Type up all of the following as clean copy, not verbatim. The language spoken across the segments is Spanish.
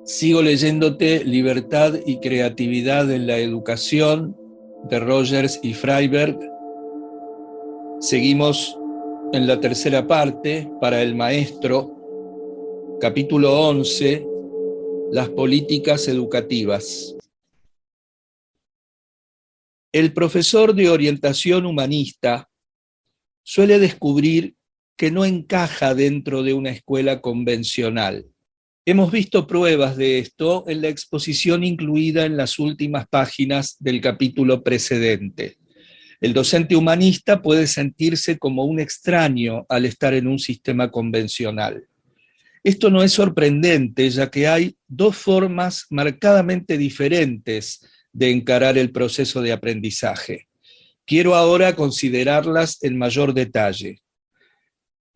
Sigo leyéndote Libertad y creatividad en la educación de Rogers y Freiberg. Seguimos en la tercera parte para el maestro, capítulo 11, las políticas educativas. El profesor de orientación humanista suele descubrir que no encaja dentro de una escuela convencional. Hemos visto pruebas de esto en la exposición incluida en las últimas páginas del capítulo precedente. El docente humanista puede sentirse como un extraño al estar en un sistema convencional. Esto no es sorprendente, ya que hay dos formas marcadamente diferentes de encarar el proceso de aprendizaje. Quiero ahora considerarlas en mayor detalle.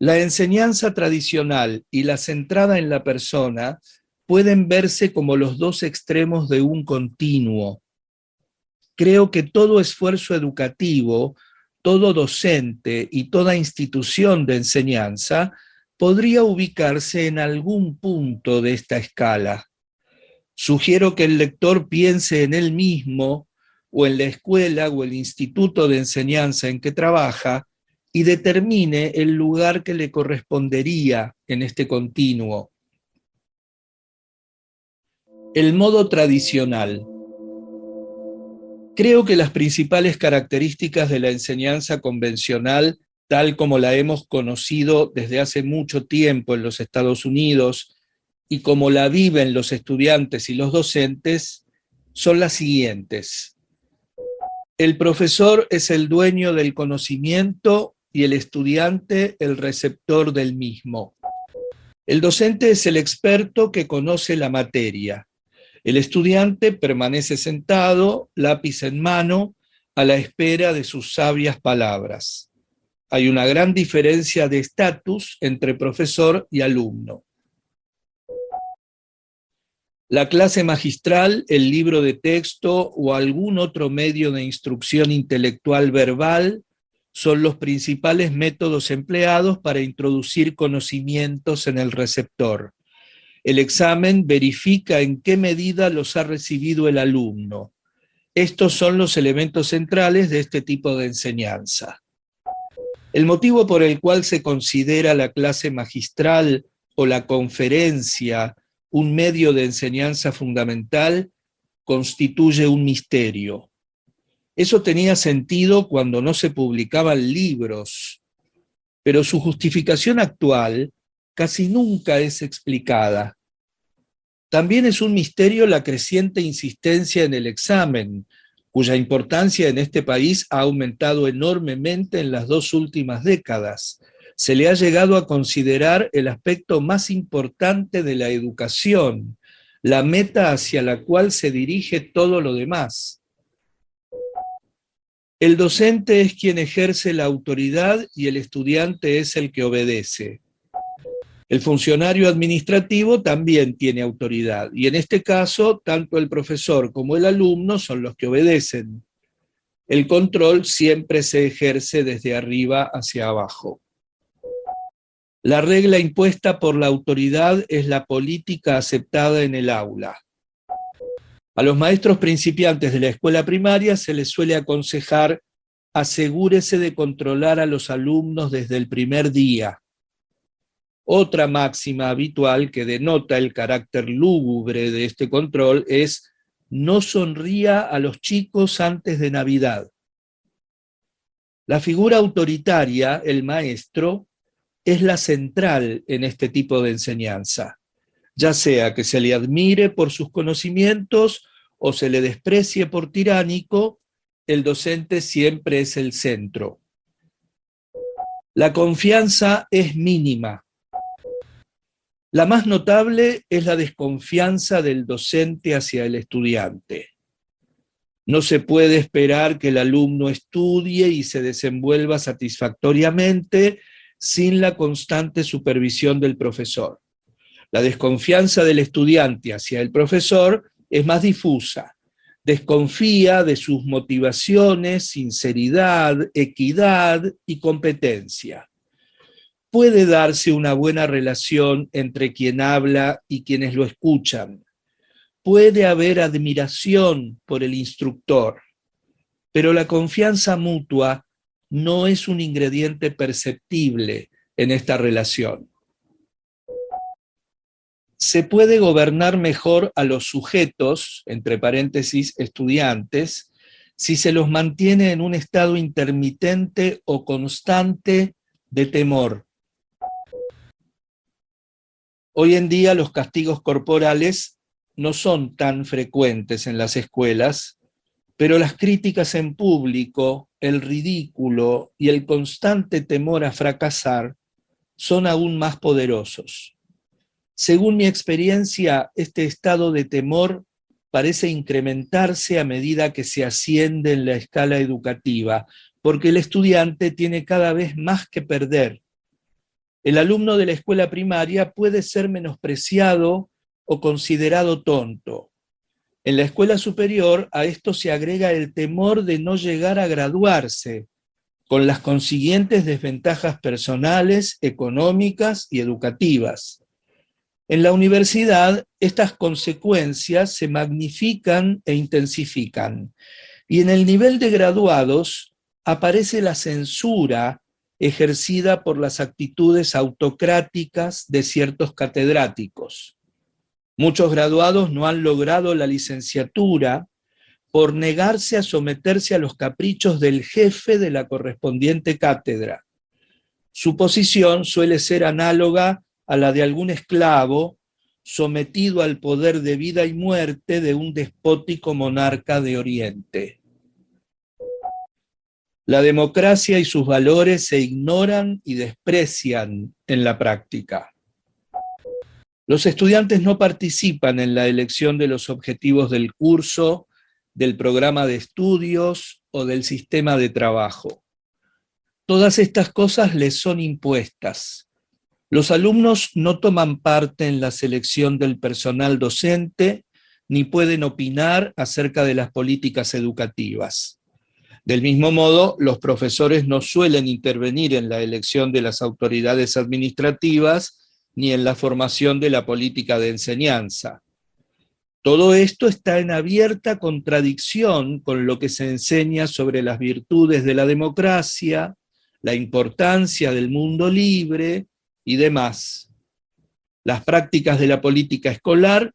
La enseñanza tradicional y la centrada en la persona pueden verse como los dos extremos de un continuo. Creo que todo esfuerzo educativo, todo docente y toda institución de enseñanza podría ubicarse en algún punto de esta escala. Sugiero que el lector piense en él mismo o en la escuela o el instituto de enseñanza en que trabaja y determine el lugar que le correspondería en este continuo. El modo tradicional. Creo que las principales características de la enseñanza convencional, tal como la hemos conocido desde hace mucho tiempo en los Estados Unidos y como la viven los estudiantes y los docentes, son las siguientes. El profesor es el dueño del conocimiento y el estudiante el receptor del mismo. El docente es el experto que conoce la materia. El estudiante permanece sentado, lápiz en mano, a la espera de sus sabias palabras. Hay una gran diferencia de estatus entre profesor y alumno. La clase magistral, el libro de texto o algún otro medio de instrucción intelectual verbal son los principales métodos empleados para introducir conocimientos en el receptor. El examen verifica en qué medida los ha recibido el alumno. Estos son los elementos centrales de este tipo de enseñanza. El motivo por el cual se considera la clase magistral o la conferencia un medio de enseñanza fundamental constituye un misterio. Eso tenía sentido cuando no se publicaban libros, pero su justificación actual casi nunca es explicada. También es un misterio la creciente insistencia en el examen, cuya importancia en este país ha aumentado enormemente en las 2 últimas décadas. Se le ha llegado a considerar el aspecto más importante de la educación, la meta hacia la cual se dirige todo lo demás. El docente es quien ejerce la autoridad y el estudiante es el que obedece. El funcionario administrativo también tiene autoridad y en este caso tanto el profesor como el alumno son los que obedecen. El control siempre se ejerce desde arriba hacia abajo. La regla impuesta por la autoridad es la política aceptada en el aula. A los maestros principiantes de la escuela primaria se les suele aconsejar: asegúrese de controlar a los alumnos desde el primer día. Otra máxima habitual que denota el carácter lúgubre de este control es: no sonría a los chicos antes de Navidad. La figura autoritaria, el maestro, es la central en este tipo de enseñanza, ya sea que se le admire por sus conocimientos o se le desprecie por tiránico, el docente siempre es el centro. La confianza es mínima. La más notable es la desconfianza del docente hacia el estudiante. No se puede esperar que el alumno estudie y se desenvuelva satisfactoriamente sin la constante supervisión del profesor. La desconfianza del estudiante hacia el profesor es más difusa. Desconfía de sus motivaciones, sinceridad, equidad y competencia. Puede darse una buena relación entre quien habla y quienes lo escuchan, puede haber admiración por el instructor, pero la confianza mutua no es un ingrediente perceptible en esta relación. Se puede gobernar mejor a los sujetos, entre paréntesis, estudiantes, si se los mantiene en un estado intermitente o constante de temor. Hoy en día los castigos corporales no son tan frecuentes en las escuelas, pero las críticas en público, el ridículo y el constante temor a fracasar son aún más poderosos. Según mi experiencia, este estado de temor parece incrementarse a medida que se asciende en la escala educativa, porque el estudiante tiene cada vez más que perder. El alumno de la escuela primaria puede ser menospreciado o considerado tonto. En la escuela superior a esto se agrega el temor de no llegar a graduarse, con las consiguientes desventajas personales, económicas y educativas. En la universidad, estas consecuencias se magnifican e intensifican, y en el nivel de graduados aparece la censura ejercida por las actitudes autocráticas de ciertos catedráticos. Muchos graduados no han logrado la licenciatura por negarse a someterse a los caprichos del jefe de la correspondiente cátedra. Su posición suele ser análoga a la de algún esclavo sometido al poder de vida y muerte de un despótico monarca de Oriente. La democracia y sus valores se ignoran y desprecian en la práctica. Los estudiantes no participan en la elección de los objetivos del curso, del programa de estudios o del sistema de trabajo. Todas estas cosas les son impuestas. Los alumnos no toman parte en la selección del personal docente ni pueden opinar acerca de las políticas educativas. Del mismo modo, los profesores no suelen intervenir en la elección de las autoridades administrativas ni en la formación de la política de enseñanza. Todo esto está en abierta contradicción con lo que se enseña sobre las virtudes de la democracia, la importancia del mundo libre y demás. Las prácticas de la política escolar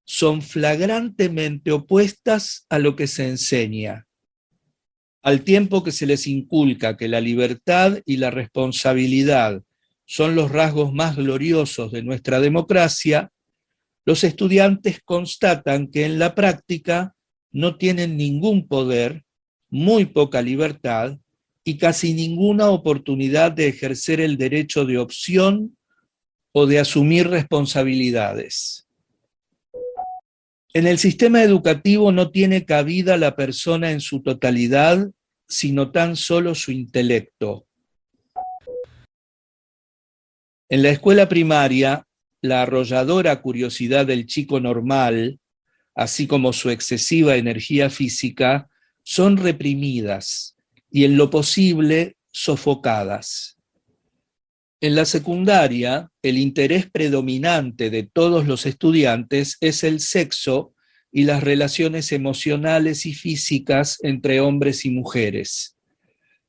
son flagrantemente opuestas a lo que se enseña. Al tiempo que se les inculca que la libertad y la responsabilidad son los rasgos más gloriosos de nuestra democracia, los estudiantes constatan que en la práctica no tienen ningún poder, muy poca libertad y casi ninguna oportunidad de ejercer el derecho de opción o de asumir responsabilidades. En el sistema educativo no tiene cabida la persona en su totalidad, sino tan solo su intelecto. En la escuela primaria, la arrolladora curiosidad del chico normal, así como su excesiva energía física, son reprimidas y en lo posible sofocadas. En la secundaria, el interés predominante de todos los estudiantes es el sexo y las relaciones emocionales y físicas entre hombres y mujeres.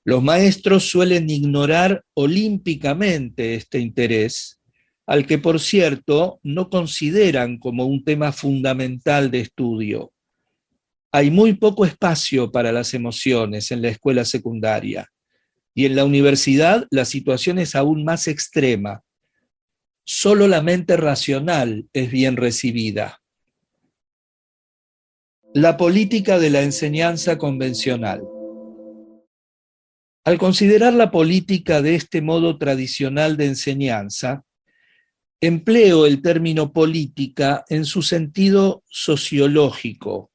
Los maestros suelen ignorar olímpicamente este interés, al que, por cierto, no consideran como un tema fundamental de estudio. Hay muy poco espacio para las emociones en la escuela secundaria, y en la universidad la situación es aún más extrema. Solo la mente racional es bien recibida. La política de la enseñanza convencional. Al considerar la política de este modo tradicional de enseñanza, empleo el término política en su sentido sociológico,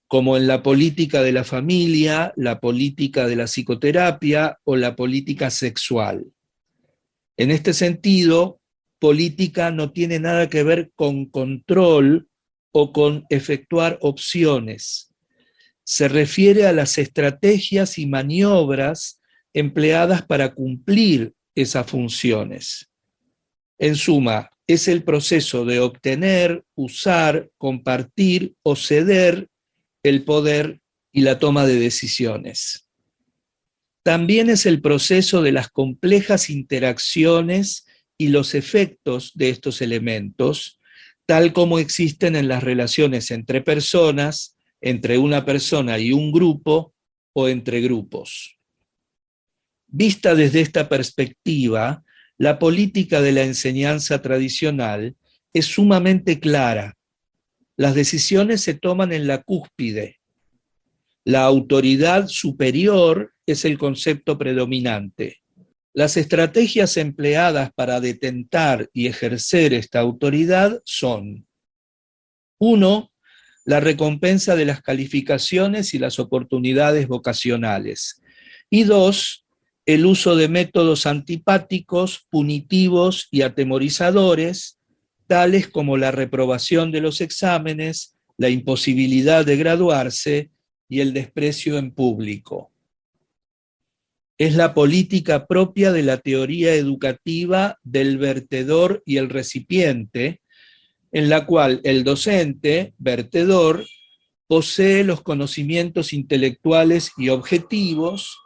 como en la política de la familia, la política de la psicoterapia o la política sexual. En este sentido, política no tiene nada que ver con control o con efectuar opciones. Se refiere a las estrategias y maniobras empleadas para cumplir esas funciones. En suma, es el proceso de obtener, usar, compartir o ceder el poder y la toma de decisiones. También es el proceso de las complejas interacciones y los efectos de estos elementos, tal como existen en las relaciones entre personas, entre una persona y un grupo o entre grupos. Vista desde esta perspectiva, la política de la enseñanza tradicional es sumamente clara. Las decisiones se toman en la cúspide. La autoridad superior es el concepto predominante. Las estrategias empleadas para detentar y ejercer esta autoridad son: 1. La recompensa de las calificaciones y las oportunidades vocacionales. Y 2. El uso de métodos antipáticos, punitivos y atemorizadores, tales como la reprobación de los exámenes, la imposibilidad de graduarse y el desprecio en público. Es la política propia de la teoría educativa del vertedor y el recipiente, en la cual el docente, vertedor, posee los conocimientos intelectuales y objetivos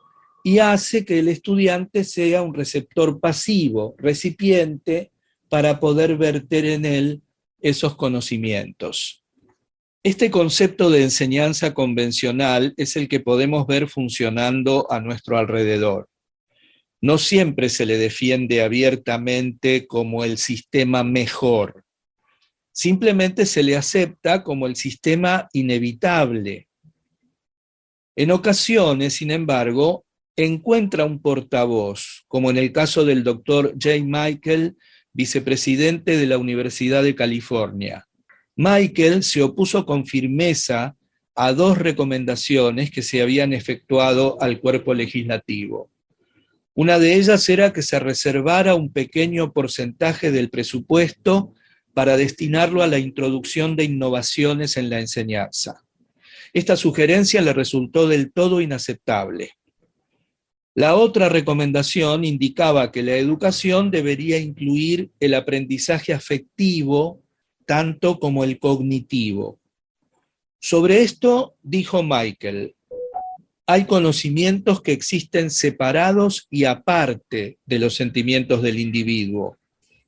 y hace que el estudiante sea un receptor pasivo, recipiente, para poder verter en él esos conocimientos. Este concepto de enseñanza convencional es el que podemos ver funcionando a nuestro alrededor. No siempre se le defiende abiertamente como el sistema mejor. Simplemente se le acepta como el sistema inevitable. En ocasiones, sin embargo, encuentra un portavoz, como en el caso del doctor J. Michael, vicepresidente de la Universidad de California. Michael se opuso con firmeza a 2 recomendaciones que se habían efectuado al cuerpo legislativo. Una de ellas era que se reservara un pequeño porcentaje del presupuesto para destinarlo a la introducción de innovaciones en la enseñanza. Esta sugerencia le resultó del todo inaceptable. La otra recomendación indicaba que la educación debería incluir el aprendizaje afectivo tanto como el cognitivo. Sobre esto dijo Michael: hay conocimientos que existen separados y aparte de los sentimientos del individuo,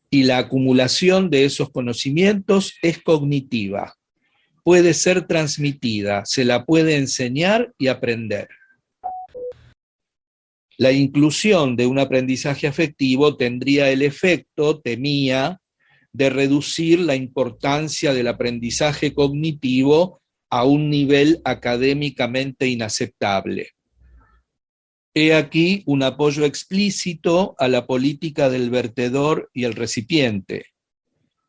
y la acumulación de esos conocimientos es cognitiva. Puede ser transmitida, se la puede enseñar y aprender. La inclusión de un aprendizaje afectivo tendría el efecto, temía, de reducir la importancia del aprendizaje cognitivo a un nivel académicamente inaceptable. He aquí un apoyo explícito a la política del vertedor y el recipiente.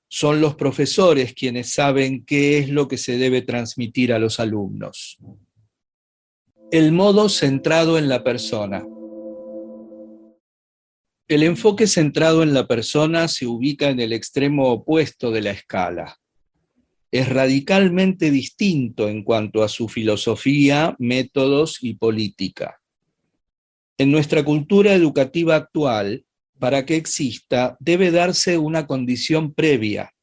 Son los profesores quienes saben qué es lo que se debe transmitir a los alumnos. El modo centrado en la persona. El enfoque centrado en la persona se ubica en el extremo opuesto de la escala. Es radicalmente distinto en cuanto a su filosofía, métodos y política. En nuestra cultura educativa actual, para que exista, debe darse una condición previa.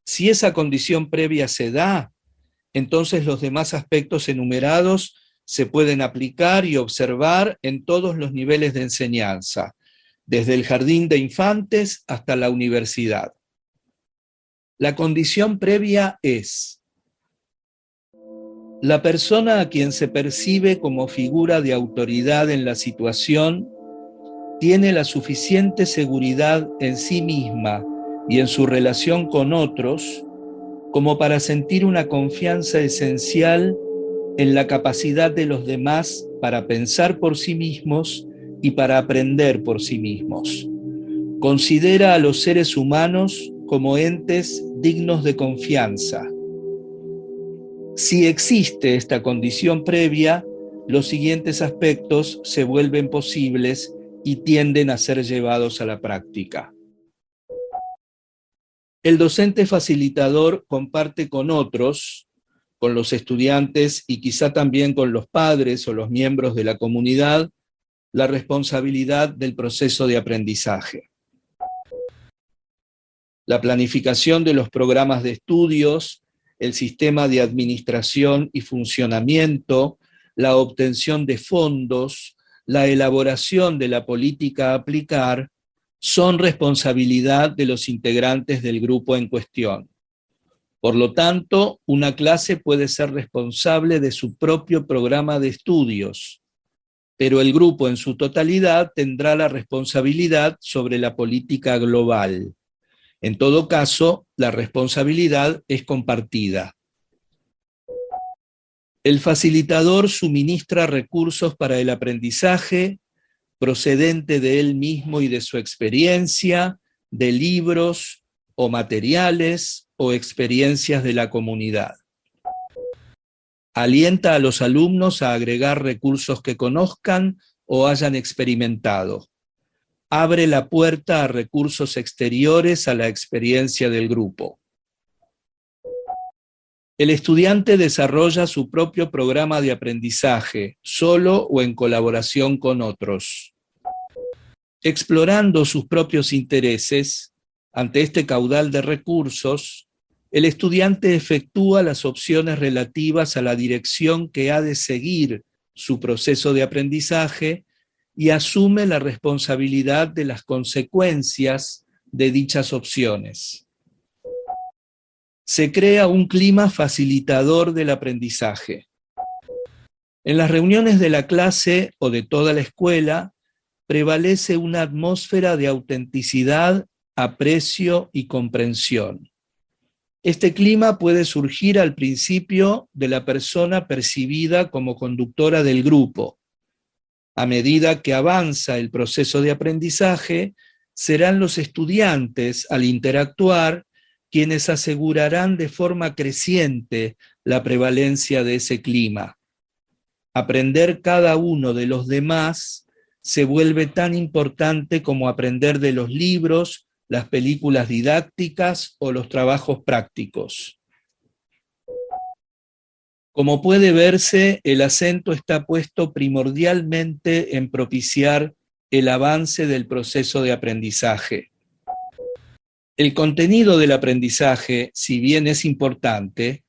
Si esa condición previa se da, entonces los demás aspectos enumerados se pueden aplicar y observar en todos los niveles de enseñanza, desde el jardín de infantes hasta la universidad. La condición previa es: la persona a quien se percibe como figura de autoridad en la situación tiene la suficiente seguridad en sí misma y en su relación con otros como para sentir una confianza esencial en la capacidad de los demás para pensar por sí mismos y para aprender por sí mismos. Considera a los seres humanos como entes dignos de confianza. Si existe esta condición previa, los siguientes aspectos se vuelven posibles y tienden a ser llevados a la práctica. El docente facilitador comparte con otros, con los estudiantes y quizá también con los padres o los miembros de la comunidad, la responsabilidad del proceso de aprendizaje. la planificación de los programas de estudios, el sistema de administración y funcionamiento, la obtención de fondos, la elaboración de la política a aplicar, son responsabilidad de los integrantes del grupo en cuestión. Por lo tanto, una clase puede ser responsable de su propio programa de estudios, pero el grupo en su totalidad tendrá la responsabilidad sobre la política global. En todo caso, la responsabilidad es compartida. El facilitador suministra recursos para el aprendizaje, procedente de él mismo y de su experiencia, de libros o materiales o experiencias de la comunidad. Alienta a los alumnos a agregar recursos que conozcan o hayan experimentado. Abre la puerta a recursos exteriores a la experiencia del grupo. El estudiante desarrolla su propio programa de aprendizaje, solo o en colaboración con otros. Explorando sus propios intereses, ante este caudal de recursos, el estudiante efectúa las opciones relativas a la dirección que ha de seguir su proceso de aprendizaje y asume la responsabilidad de las consecuencias de dichas opciones. Se crea un clima facilitador del aprendizaje. En las reuniones de la clase o de toda la escuela, prevalece una atmósfera de autenticidad, aprecio y comprensión. Este clima puede surgir al principio de la persona percibida como conductora del grupo. A medida que avanza el proceso de aprendizaje, serán los estudiantes, al interactuar, quienes asegurarán de forma creciente la prevalencia de ese clima. Aprender cada uno de los demás se vuelve tan importante como aprender de los libros, las películas didácticas o los trabajos prácticos. Como puede verse, el acento está puesto primordialmente en propiciar el avance del proceso de aprendizaje. El contenido del aprendizaje, si bien es importante,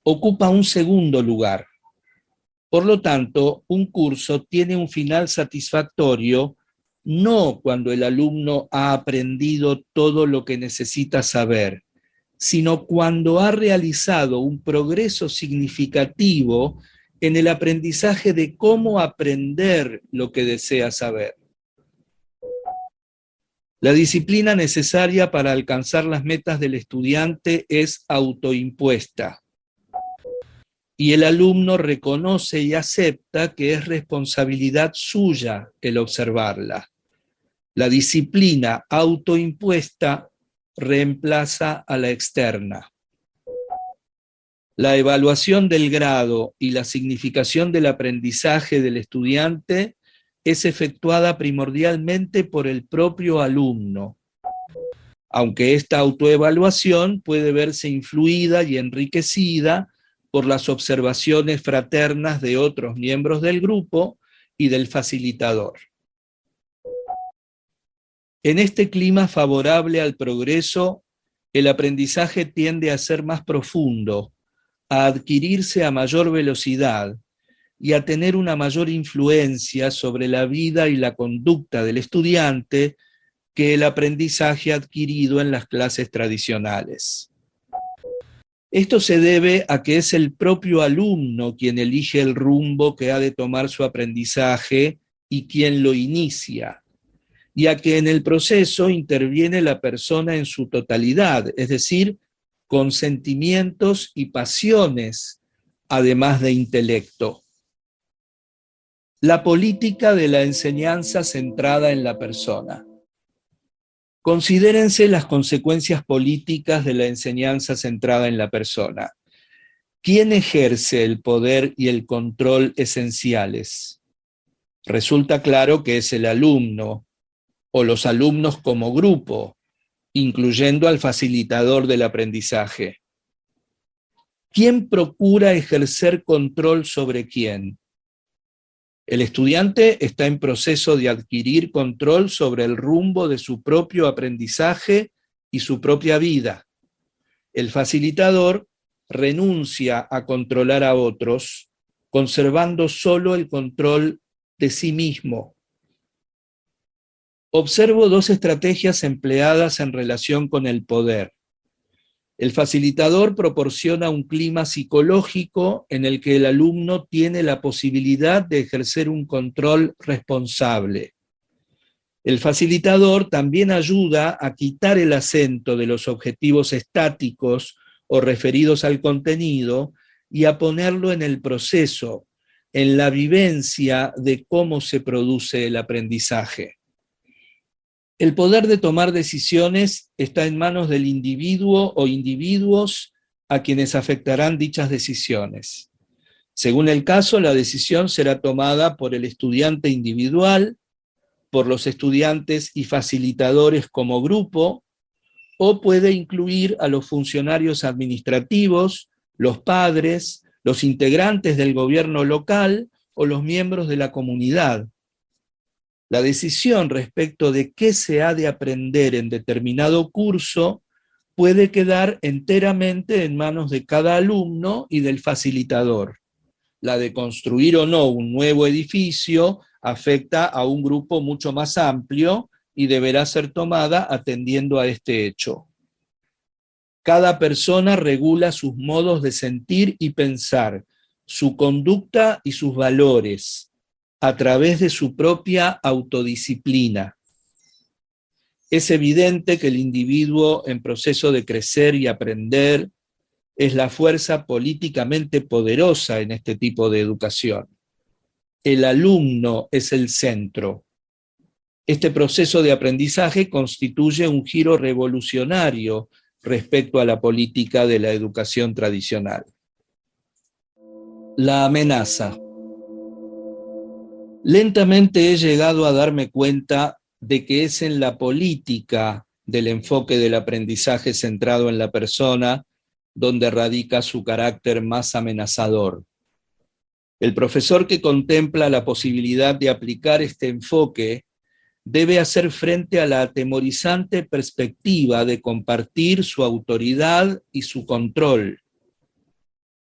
ocupa un segundo lugar. Por lo tanto, un curso tiene un final satisfactorio no cuando el alumno ha aprendido todo lo que necesita saber, sino cuando ha realizado un progreso significativo en el aprendizaje de cómo aprender lo que desea saber. La disciplina necesaria para alcanzar las metas del estudiante es autoimpuesta, y el alumno reconoce y acepta que es responsabilidad suya el observarla. La disciplina autoimpuesta reemplaza a la externa. La evaluación del grado y la significación del aprendizaje del estudiante es efectuada primordialmente por el propio alumno, aunque esta autoevaluación puede verse influida y enriquecida por las observaciones fraternas de otros miembros del grupo y del facilitador. En este clima favorable al progreso, el aprendizaje tiende a ser más profundo, a adquirirse a mayor velocidad y a tener una mayor influencia sobre la vida y la conducta del estudiante que el aprendizaje adquirido en las clases tradicionales. Esto se debe a que es el propio alumno quien elige el rumbo que ha de tomar su aprendizaje y quien lo inicia, y a que en el proceso interviene la persona en su totalidad, es decir, con sentimientos y pasiones, además de intelecto. La política de la enseñanza centrada en la persona. Considérense las consecuencias políticas de la enseñanza centrada en la persona. ¿Quién ejerce el poder y el control esenciales? Resulta claro que es el alumno, o los alumnos como grupo, incluyendo al facilitador del aprendizaje. ¿Quién procura ejercer control sobre quién? El estudiante está en proceso de adquirir control sobre el rumbo de su propio aprendizaje y su propia vida. El facilitador renuncia a controlar a otros, conservando solo el control de sí mismo. Observo dos estrategias empleadas en relación con el poder. El facilitador proporciona un clima psicológico en el que el alumno tiene la posibilidad de ejercer un control responsable. El facilitador también ayuda a quitar el acento de los objetivos estáticos o referidos al contenido y a ponerlo en el proceso, en la vivencia de cómo se produce el aprendizaje. El poder de tomar decisiones está en manos del individuo o individuos a quienes afectarán dichas decisiones. Según el caso, la decisión será tomada por el estudiante individual, por los estudiantes y facilitadores como grupo, o puede incluir a los funcionarios administrativos, los padres, los integrantes del gobierno local o los miembros de la comunidad. La decisión respecto de qué se ha de aprender en determinado curso puede quedar enteramente en manos de cada alumno y del facilitador. La de construir o no un nuevo edificio afecta a un grupo mucho más amplio y deberá ser tomada atendiendo a este hecho. Cada persona regula sus modos de sentir y pensar, su conducta y sus valores, a través de su propia autodisciplina. Es evidente que el individuo en proceso de crecer y aprender es la fuerza políticamente poderosa en este tipo de educación. El alumno es el centro. Este proceso de aprendizaje constituye un giro revolucionario respecto a la política de la educación tradicional. La amenaza. Lentamente he llegado a darme cuenta de que es en la política del enfoque del aprendizaje centrado en la persona donde radica su carácter más amenazador. El profesor que contempla la posibilidad de aplicar este enfoque debe hacer frente a la atemorizante perspectiva de compartir su autoridad y su control.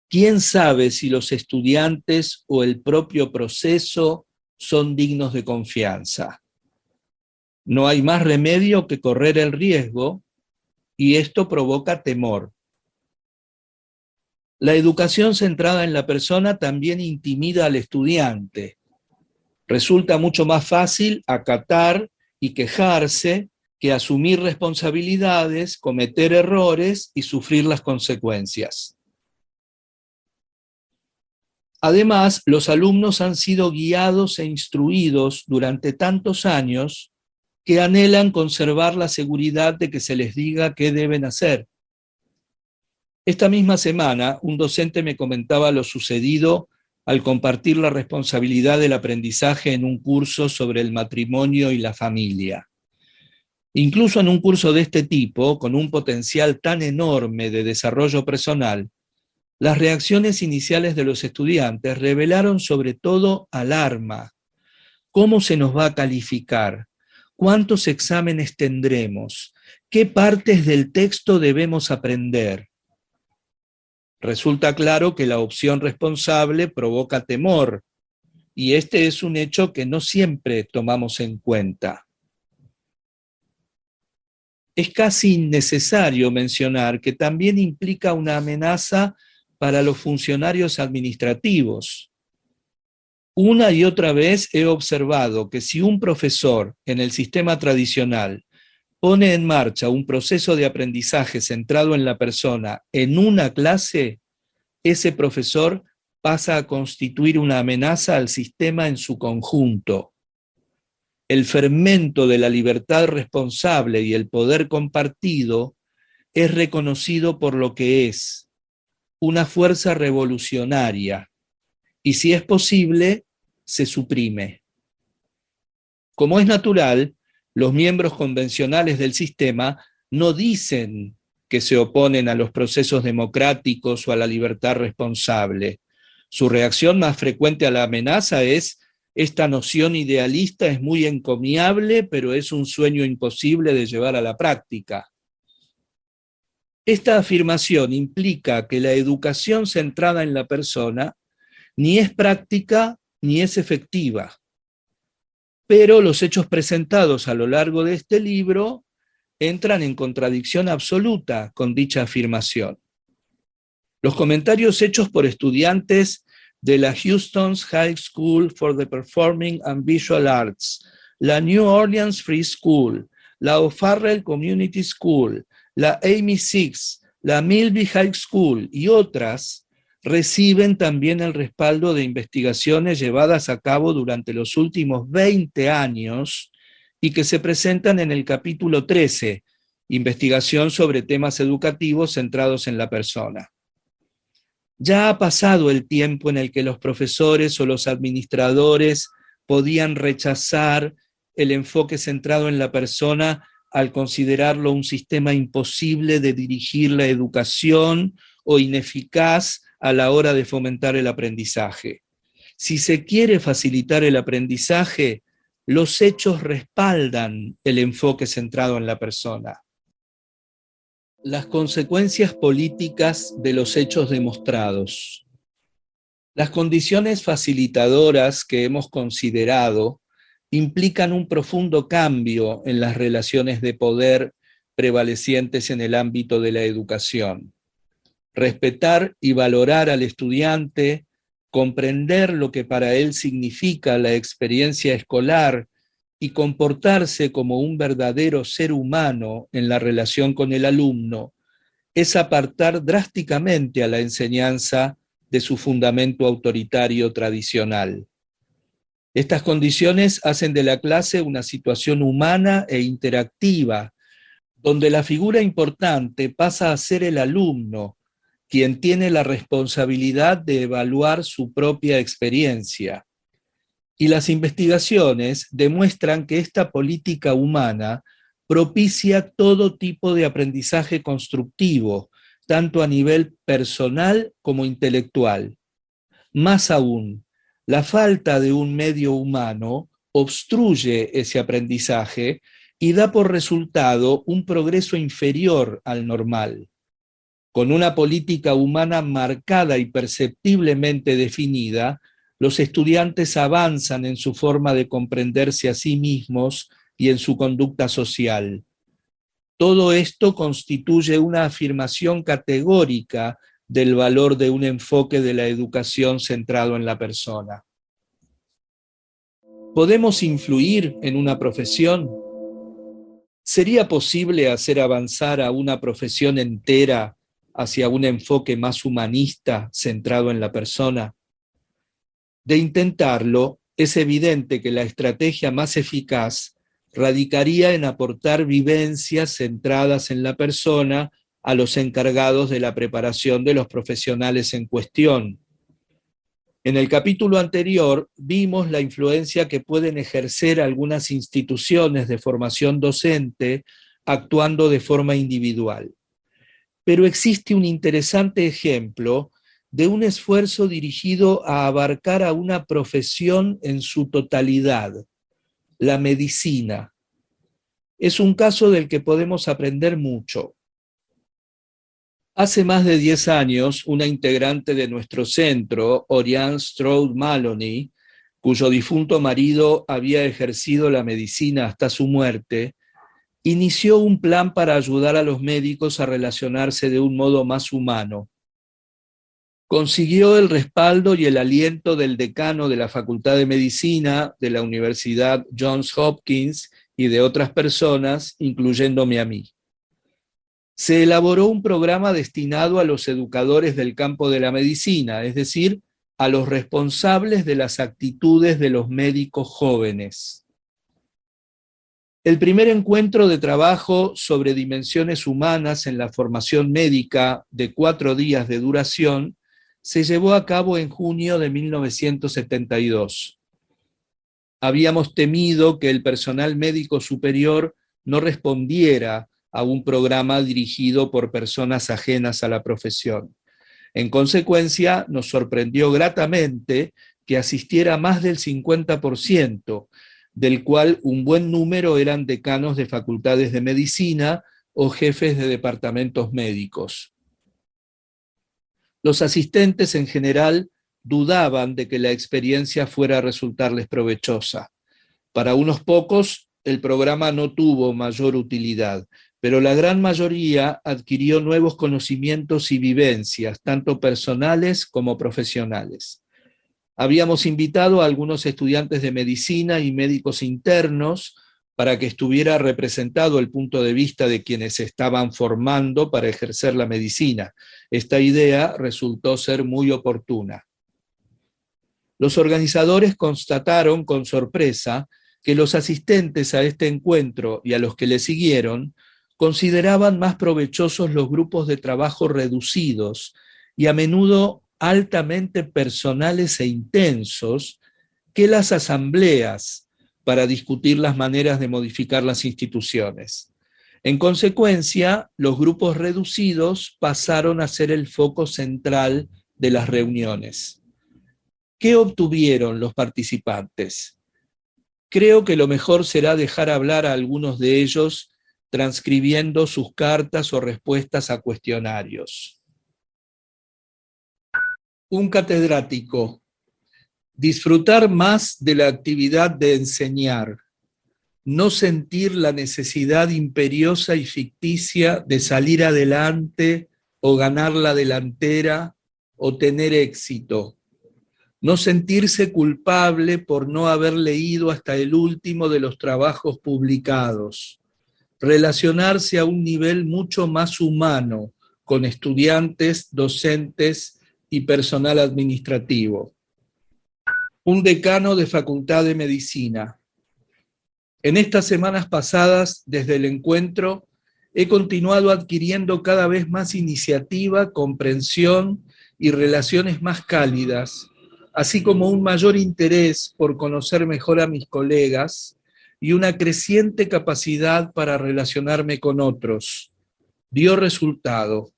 ¿Quién sabe si los estudiantes o el propio proceso son dignos de confianza? No hay más remedio que correr el riesgo, y esto provoca temor. La educación centrada en la persona también intimida al estudiante. Resulta mucho más fácil acatar y quejarse que asumir responsabilidades, cometer errores y sufrir las consecuencias. Además, los alumnos han sido guiados e instruidos durante tantos años que anhelan conservar la seguridad de que se les diga qué deben hacer. Esta misma semana, un docente me comentaba lo sucedido al compartir la responsabilidad del aprendizaje en un curso sobre el matrimonio y la familia. Incluso en un curso de este tipo, con un potencial tan enorme de desarrollo personal, las reacciones iniciales de los estudiantes revelaron sobre todo alarma. ¿Cómo se nos va a calificar? ¿Cuántos exámenes tendremos? ¿Qué partes del texto debemos aprender? Resulta claro que la opción responsable provoca temor, y este es un hecho que no siempre tomamos en cuenta. Es casi innecesario mencionar que también implica una amenaza para los funcionarios administrativos. Una y otra vez he observado que si un profesor en el sistema tradicional pone en marcha un proceso de aprendizaje centrado en la persona en una clase, ese profesor pasa a constituir una amenaza al sistema en su conjunto. El fermento de la libertad responsable y el poder compartido es reconocido por lo que es, una fuerza revolucionaria, y si es posible, se suprime. Como es natural, los miembros convencionales del sistema no dicen que se oponen a los procesos democráticos o a la libertad responsable. Su reacción más frecuente a la amenaza es: esta noción idealista es muy encomiable, pero es un sueño imposible de llevar a la práctica. Esta afirmación implica que la educación centrada en la persona ni es práctica ni es efectiva, pero los hechos presentados a lo largo de este libro entran en contradicción absoluta con dicha afirmación. Los comentarios hechos por estudiantes de la Houston's High School for the Performing and Visual Arts, la New Orleans Free School, la O'Farrell Community School, la Amy Six, la Milby High School y otras reciben también el respaldo de investigaciones llevadas a cabo durante los últimos 20 años y que se presentan en el capítulo 13, investigación sobre temas educativos centrados en la persona. Ya ha pasado el tiempo en el que los profesores o los administradores podían rechazar el enfoque centrado en la persona al considerarlo un sistema imposible de dirigir la educación o ineficaz a la hora de fomentar el aprendizaje. Si se quiere facilitar el aprendizaje, los hechos respaldan el enfoque centrado en la persona. Las consecuencias políticas de los hechos demostrados. Las condiciones facilitadoras que hemos considerado implican un profundo cambio en las relaciones de poder prevalecientes en el ámbito de la educación. Respetar y valorar al estudiante, comprender lo que para él significa la experiencia escolar y comportarse como un verdadero ser humano en la relación con el alumno, es apartar drásticamente a la enseñanza de su fundamento autoritario tradicional. Estas condiciones hacen de la clase una situación humana e interactiva, donde la figura importante pasa a ser el alumno, quien tiene la responsabilidad de evaluar su propia experiencia. Y las investigaciones demuestran que esta política humana propicia todo tipo de aprendizaje constructivo, tanto a nivel personal como intelectual. Más aún, la falta de un medio humano obstruye ese aprendizaje y da por resultado un progreso inferior al normal. Con una política humana marcada y perceptiblemente definida, los estudiantes avanzan en su forma de comprenderse a sí mismos y en su conducta social. Todo esto constituye una afirmación categórica del valor de un enfoque de la educación centrado en la persona. ¿Podemos influir en una profesión? ¿Sería posible hacer avanzar a una profesión entera hacia un enfoque más humanista centrado en la persona? De intentarlo, es evidente que la estrategia más eficaz radicaría en aportar vivencias centradas en la persona a los encargados de la preparación de los profesionales en cuestión. En el capítulo anterior vimos la influencia que pueden ejercer algunas instituciones de formación docente actuando de forma individual. Pero existe un interesante ejemplo de un esfuerzo dirigido a abarcar a una profesión en su totalidad, la medicina. Es un caso del que podemos aprender mucho. Hace más de 10 años, una integrante de nuestro centro, Oriane Stroud Maloney, cuyo difunto marido había ejercido la medicina hasta su muerte, inició un plan para ayudar a los médicos a relacionarse de un modo más humano. Consiguió el respaldo y el aliento del decano de la Facultad de Medicina de la Universidad Johns Hopkins y de otras personas, incluyéndome a mí. Se elaboró un programa destinado a los educadores del campo de la medicina, es decir, a los responsables de las actitudes de los médicos jóvenes. El primer encuentro de trabajo sobre dimensiones humanas en la formación médica de 4 días de duración se llevó a cabo en junio de 1972. Habíamos temido que el personal médico superior no respondiera a un programa dirigido por personas ajenas a la profesión. En consecuencia, nos sorprendió gratamente que asistiera más del 50%, del cual un buen número eran decanos de facultades de medicina o jefes de departamentos médicos. Los asistentes en general dudaban de que la experiencia fuera a resultarles provechosa. Para unos pocos, el programa no tuvo mayor utilidad, pero la gran mayoría adquirió nuevos conocimientos y vivencias, tanto personales como profesionales. Habíamos invitado a algunos estudiantes de medicina y médicos internos para que estuviera representado el punto de vista de quienes se estaban formando para ejercer la medicina. Esta idea resultó ser muy oportuna. Los organizadores constataron con sorpresa que los asistentes a este encuentro y a los que le siguieron consideraban más provechosos los grupos de trabajo reducidos y a menudo altamente personales e intensos que las asambleas para discutir las maneras de modificar las instituciones. En consecuencia, los grupos reducidos pasaron a ser el foco central de las reuniones. ¿Qué obtuvieron los participantes? Creo que lo mejor será dejar hablar a algunos de ellos transcribiendo sus cartas o respuestas a cuestionarios. Un catedrático: disfrutar más de la actividad de enseñar, no sentir la necesidad imperiosa y ficticia de salir adelante o ganar la delantera o tener éxito, no sentirse culpable por no haber leído hasta el último de los trabajos publicados, relacionarse a un nivel mucho más humano con estudiantes, docentes y personal administrativo. Un decano de Facultad de Medicina: en estas semanas pasadas, desde el encuentro, he continuado adquiriendo cada vez más iniciativa, comprensión y relaciones más cálidas, así como un mayor interés por conocer mejor a mis colegas y una creciente capacidad para relacionarme con otros. Dio resultado.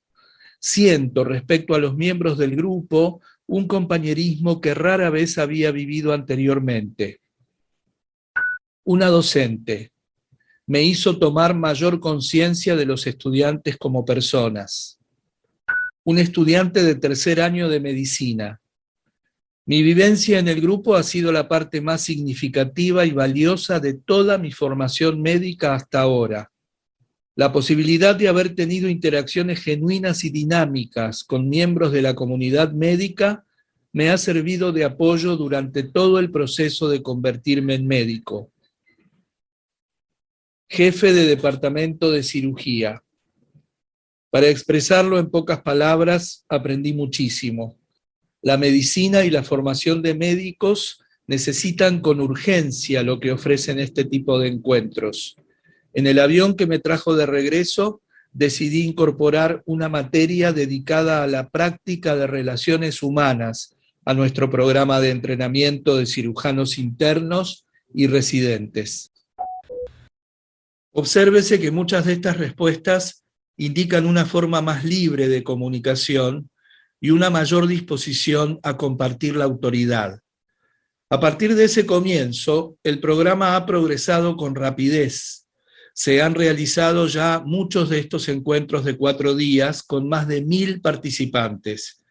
Siento respecto a los miembros del grupo un compañerismo que rara vez había vivido anteriormente. Una docente: me hizo tomar mayor conciencia de los estudiantes como personas. Un estudiante de tercer año de medicina: mi vivencia en el grupo ha sido la parte más significativa y valiosa de toda mi formación médica hasta ahora. La posibilidad de haber tenido interacciones genuinas y dinámicas con miembros de la comunidad médica me ha servido de apoyo durante todo el proceso de convertirme en médico. Jefe de departamento de cirugía: para expresarlo en pocas palabras, aprendí muchísimo. La medicina y la formación de médicos necesitan con urgencia lo que ofrecen este tipo de encuentros. En el avión que me trajo de regreso, decidí incorporar una materia dedicada a la práctica de relaciones humanas a nuestro programa de entrenamiento de cirujanos internos y residentes. Obsérvese que muchas de estas respuestas indican una forma más libre de comunicación y una mayor disposición a compartir la autoridad. A partir de ese comienzo, el programa ha progresado con rapidez. Se han realizado ya muchos de estos encuentros de 4 días con más de 1000 participantes.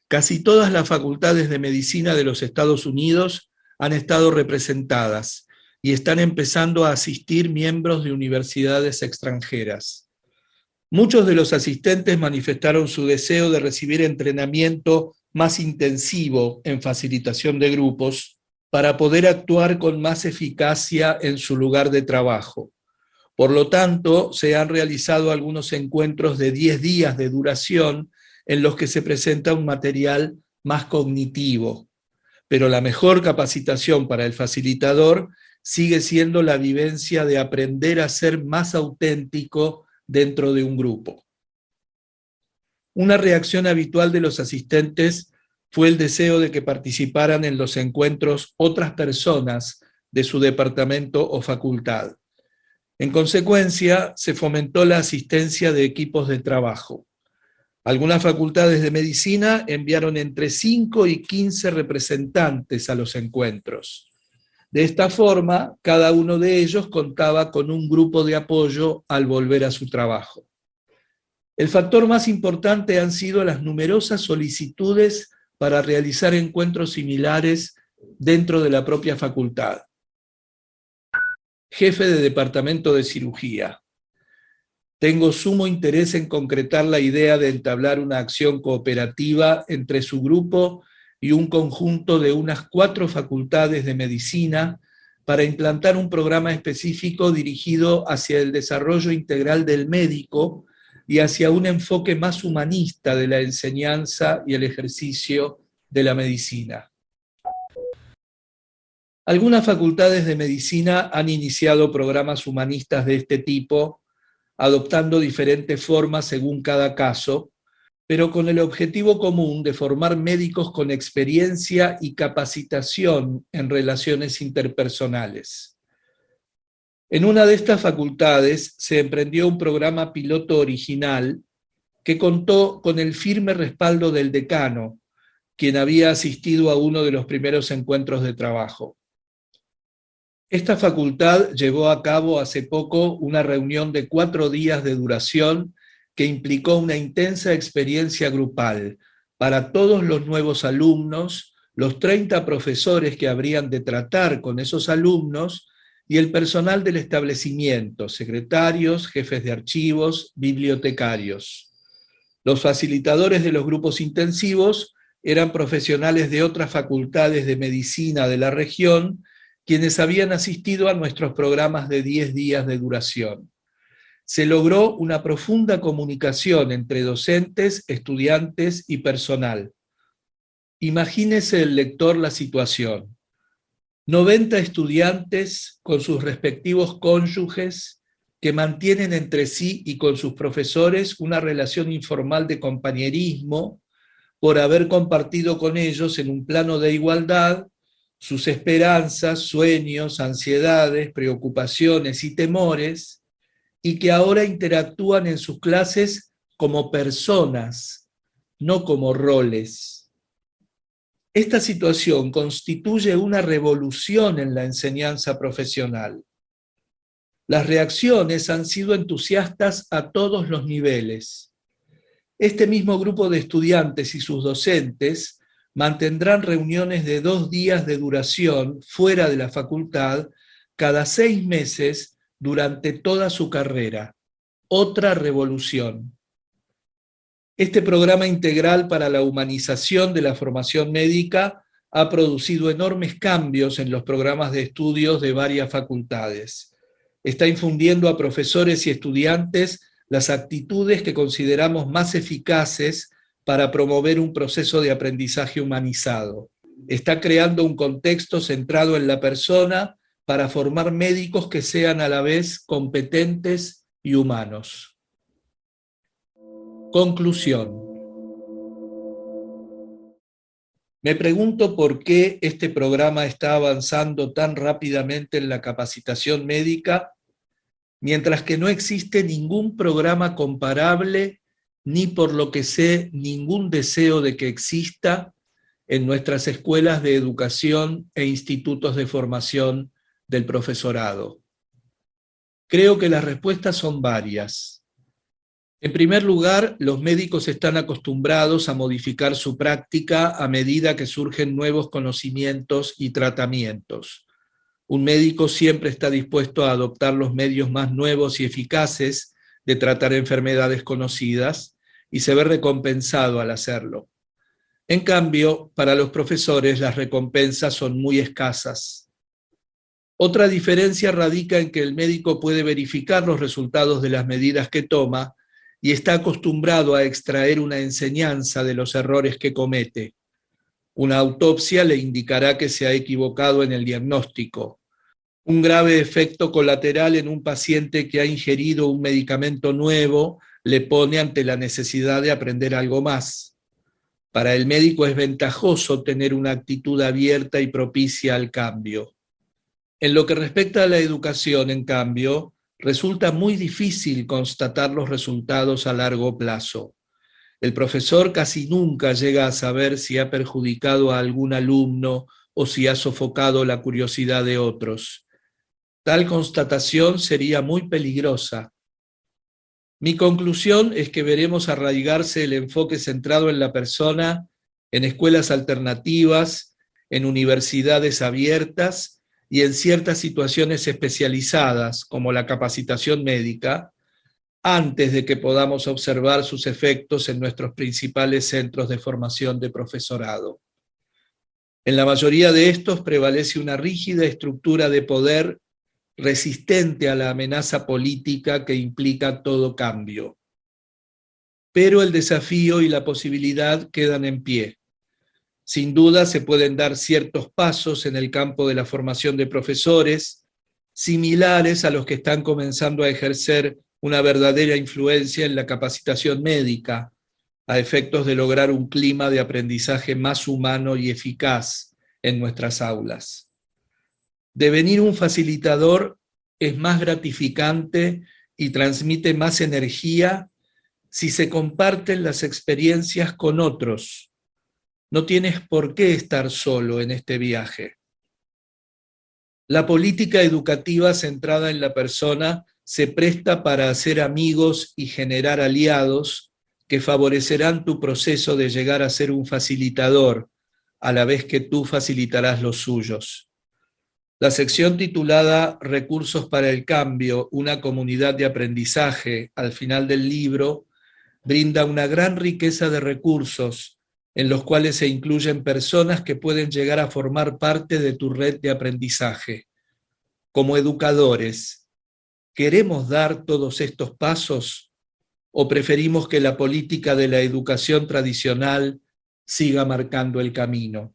Casi todas las facultades de medicina de los Estados Unidos han estado representadas y están empezando a asistir miembros de universidades extranjeras. Muchos de los asistentes manifestaron su deseo de recibir entrenamiento más intensivo en facilitación de grupos para poder actuar con más eficacia en su lugar de trabajo. Por lo tanto, se han realizado algunos encuentros de 10 días de duración en los que se presenta un material más cognitivo. Pero la mejor capacitación para el facilitador sigue siendo la vivencia de aprender a ser más auténtico dentro de un grupo. Una reacción habitual de los asistentes fue el deseo de que participaran en los encuentros otras personas de su departamento o facultad. En consecuencia, se fomentó la asistencia de equipos de trabajo. Algunas facultades de medicina enviaron entre 5 y 15 representantes a los encuentros. De esta forma, cada uno de ellos contaba con un grupo de apoyo al volver a su trabajo. El factor más importante han sido las numerosas solicitudes para realizar encuentros similares dentro de la propia facultad. Jefe de departamento de cirugía. Tengo sumo interés en concretar la idea de entablar una acción cooperativa entre su grupo y un conjunto de unas 4 facultades de medicina para implantar un programa específico dirigido hacia el desarrollo integral del médico y hacia un enfoque más humanista de la enseñanza y el ejercicio de la medicina. Algunas facultades de medicina han iniciado programas humanistas de este tipo, adoptando diferentes formas según cada caso, pero con el objetivo común de formar médicos con experiencia y capacitación en relaciones interpersonales. En una de estas facultades se emprendió un programa piloto original que contó con el firme respaldo del decano, quien había asistido a uno de los primeros encuentros de trabajo. Esta facultad llevó a cabo hace poco una reunión de 4 días de duración que implicó una intensa experiencia grupal para todos los nuevos alumnos, los 30 profesores que habrían de tratar con esos alumnos y el personal del establecimiento, secretarios, jefes de archivos, bibliotecarios. Los facilitadores de los grupos intensivos eran profesionales de otras facultades de medicina de la región, quienes habían asistido a nuestros programas de 10 días de duración. Se logró una profunda comunicación entre docentes, estudiantes y personal. Imagínese el lector la situación. 90 estudiantes con sus respectivos cónyuges que mantienen entre sí y con sus profesores una relación informal de compañerismo por haber compartido con ellos en un plano de igualdad sus esperanzas, sueños, ansiedades, preocupaciones y temores, y que ahora interactúan en sus clases como personas, no como roles. Esta situación constituye una revolución en la enseñanza profesional. Las reacciones han sido entusiastas a todos los niveles. Este mismo grupo de estudiantes y sus docentes mantendrán reuniones de 2 días de duración fuera de la facultad cada 6 meses durante toda su carrera. Otra revolución. Este programa integral para la humanización de la formación médica ha producido enormes cambios en los programas de estudios de varias facultades. Está infundiendo a profesores y estudiantes las actitudes que consideramos más eficaces para promover un proceso de aprendizaje humanizado. Está creando un contexto centrado en la persona para formar médicos que sean a la vez competentes y humanos. Conclusión. Me pregunto por qué este programa está avanzando tan rápidamente en la capacitación médica, mientras que no existe ningún programa comparable ni, por lo que sé, ningún deseo de que exista en nuestras escuelas de educación e institutos de formación del profesorado. Creo que las respuestas son varias. En primer lugar, los médicos están acostumbrados a modificar su práctica a medida que surgen nuevos conocimientos y tratamientos. Un médico siempre está dispuesto a adoptar los medios más nuevos y eficaces de tratar enfermedades conocidas y se ve recompensado al hacerlo. En cambio, para los profesores las recompensas son muy escasas. Otra diferencia radica en que el médico puede verificar los resultados de las medidas que toma y está acostumbrado a extraer una enseñanza de los errores que comete. Una autopsia le indicará que se ha equivocado en el diagnóstico. Un grave efecto colateral en un paciente que ha ingerido un medicamento nuevo le pone ante la necesidad de aprender algo más. Para el médico es ventajoso tener una actitud abierta y propicia al cambio. En lo que respecta a la educación, en cambio, resulta muy difícil constatar los resultados a largo plazo. El profesor casi nunca llega a saber si ha perjudicado a algún alumno o si ha sofocado la curiosidad de otros. Tal constatación sería muy peligrosa. Mi conclusión es que veremos arraigarse el enfoque centrado en la persona en escuelas alternativas, en universidades abiertas y en ciertas situaciones especializadas, como la capacitación médica, antes de que podamos observar sus efectos en nuestros principales centros de formación de profesorado. En la mayoría de estos prevalece una rígida estructura de poder resistente a la amenaza política que implica todo cambio. Pero el desafío y la posibilidad quedan en pie. Sin duda se pueden dar ciertos pasos en el campo de la formación de profesores, similares a los que están comenzando a ejercer una verdadera influencia en la capacitación médica, a efectos de lograr un clima de aprendizaje más humano y eficaz en nuestras aulas. Devenir un facilitador es más gratificante y transmite más energía si se comparten las experiencias con otros. No tienes por qué estar solo en este viaje. La política educativa centrada en la persona se presta para hacer amigos y generar aliados que favorecerán tu proceso de llegar a ser un facilitador, a la vez que tú facilitarás los suyos. La sección titulada Recursos para el Cambio, una comunidad de aprendizaje, al final del libro, brinda una gran riqueza de recursos en los cuales se incluyen personas que pueden llegar a formar parte de tu red de aprendizaje. Como educadores, ¿queremos dar todos estos pasos o preferimos que la política de la educación tradicional siga marcando el camino?